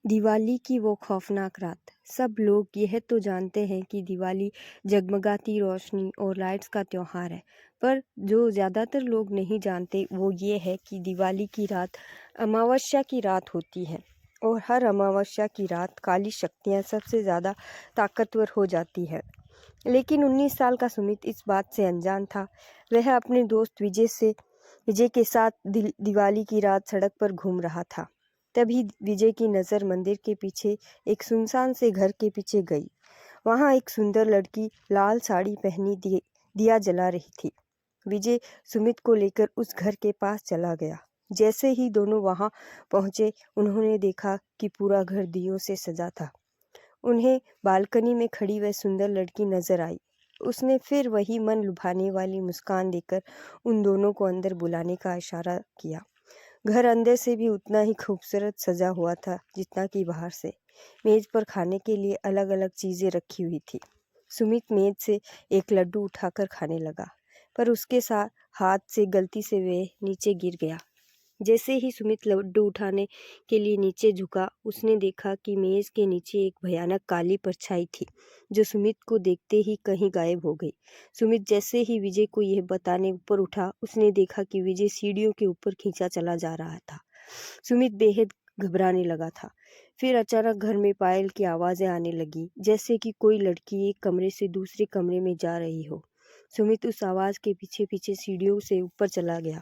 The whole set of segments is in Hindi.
दिवाली की वो खौफनाक रात। सब लोग यह तो जानते हैं कि दिवाली जगमगाती रोशनी और लाइट्स का त्योहार है, पर जो ज़्यादातर लोग नहीं जानते वो ये है कि दिवाली की रात अमावस्या की रात होती है और हर अमावस्या की रात काली शक्तियाँ सबसे ज़्यादा ताकतवर हो जाती है। लेकिन 19 साल का सुमित इस बात से अनजान था। वह अपने दोस्त विजय के साथ दिवाली की रात सड़क पर घूम रहा था। तभी विजय की नज़र मंदिर के पीछे एक सुनसान से घर के पीछे गई। वहाँ एक सुंदर लड़की लाल साड़ी पहनी दिया जला रही थी। विजय सुमित को लेकर उस घर के पास चला गया। जैसे ही दोनों वहाँ पहुँचे, उन्होंने देखा कि पूरा घर दियों से सजा था। उन्हें बालकनी में खड़ी वह सुंदर लड़की नजर आई। उसने फिर वही मन लुभाने वाली मुस्कान देकर उन दोनों को अंदर बुलाने का इशारा किया। घर अंदर से भी उतना ही खूबसूरत सजा हुआ था जितना कि बाहर से। मेज पर खाने के लिए अलग अलग चीज़ें रखी हुई थी। सुमित मेज से एक लड्डू उठाकर खाने लगा, पर उसके साथ हाथ से गलती से वह नीचे गिर गया। जैसे ही सुमित लड्डू उठाने के लिए नीचे झुका, उसने देखा कि मेज के नीचे एक भयानक काली परछाई थी, जो सुमित को देखते ही कहीं गायब हो गई। सुमित जैसे ही विजय को यह बताने ऊपर उठा, उसने देखा कि विजय सीढ़ियों के ऊपर खींचा चला जा रहा था। सुमित बेहद घबराने लगा था। फिर अचानक घर में पायल की आवाज़ें आने लगी, जैसे कि कोई लड़की एक कमरे से दूसरे कमरे में जा रही हो। सुमित उस आवाज़ के पीछे पीछे सीढ़ियों से ऊपर चला गया,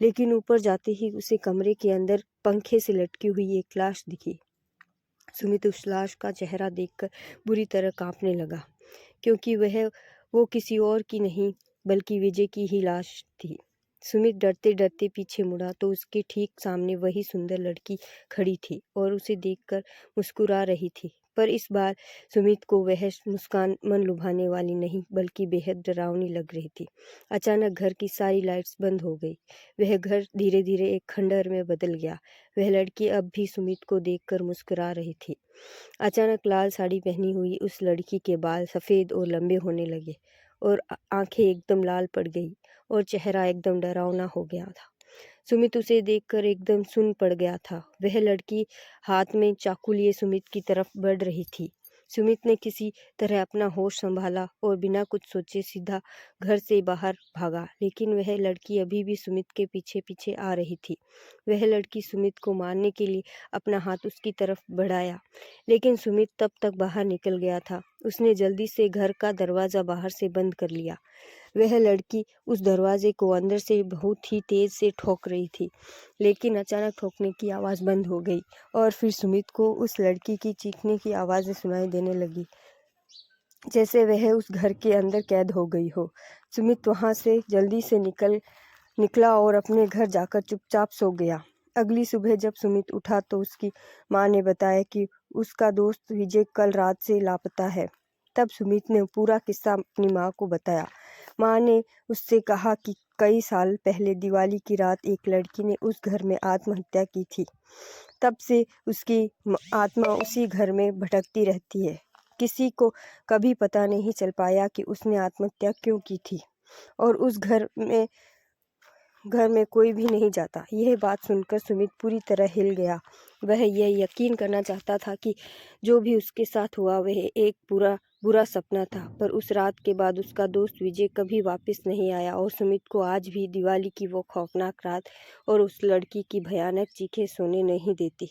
लेकिन ऊपर जाते ही उसे कमरे के अंदर पंखे से लटकी हुई एक लाश दिखी। सुमित उस लाश का चेहरा देखकर बुरी तरह कांपने लगा, क्योंकि वो किसी और की नहीं बल्कि विजय की ही लाश थी। सुमित डरते डरते पीछे मुड़ा तो उसके ठीक सामने वही सुंदर लड़की खड़ी थी और उसे देखकर मुस्कुरा रही थी। पर इस बार सुमित को वह मुस्कान मन लुभाने वाली नहीं बल्कि बेहद डरावनी लग रही थी। अचानक घर की सारी लाइट्स बंद हो गई। वह घर धीरे धीरे एक खंडहर में बदल गया। वह लड़की अब भी सुमित को देखकर मुस्कुरा रही थी। अचानक लाल साड़ी पहनी हुई उस लड़की के बाल सफ़ेद और लंबे होने लगे और आंखें एकदम लाल पड़ गई और चेहरा एकदम डरावना हो गया था। सुमित उसे देखकर एकदम सुन्न पड़ गया था। वह लड़की हाथ में चाकू लिए सुमित की तरफ बढ़ रही थी। सुमित ने किसी तरह अपना होश संभाला और बिना कुछ सोचे सीधा घर से बाहर भागा, लेकिन वह लड़की अभी भी सुमित के पीछे पीछे आ रही थी। वह लड़की सुमित को मारने के लिए अपना हाथ उसकी तरफ बढ़ाया, लेकिन सुमित तब तक बाहर निकल गया था। उसने जल्दी से घर का दरवाज़ा बाहर से बंद कर लिया। वह लड़की उस दरवाजे को अंदर से बहुत ही तेज से ठोक रही थी, लेकिन अचानक ठोकने की आवाज़ बंद हो गई और फिर सुमित को उस लड़की की चीखने की आवाज़ें सुनाई देने लगी, जैसे वह उस घर के अंदर कैद हो गई हो। सुमित वहाँ से जल्दी से निकला और अपने घर जाकर चुपचाप सो गया। अगली सुबह जब सुमित उठा तो उसकी माँ ने बताया कि उसका दोस्त विजय कल रात से लापता है। तब सुमित ने पूरा किस्सा अपनी माँ को बताया। माँ ने उससे कहा कि कई साल पहले दिवाली की रात एक लड़की ने उस घर में आत्महत्या की थी। तब से उसकी आत्मा उसी घर में भटकती रहती है। किसी को कभी पता नहीं चल पाया कि उसने आत्महत्या क्यों की थी और उस घर में कोई भी नहीं जाता। यह बात सुनकर सुमित पूरी तरह हिल गया। वह यह यकीन करना चाहता था कि जो भी उसके साथ हुआ वह एक बुरा सपना था, पर उस रात के बाद उसका दोस्त विजय कभी वापस नहीं आया और सुमित को आज भी दिवाली की वो खौफनाक रात और उस लड़की की भयानक चीखें सोने नहीं देती।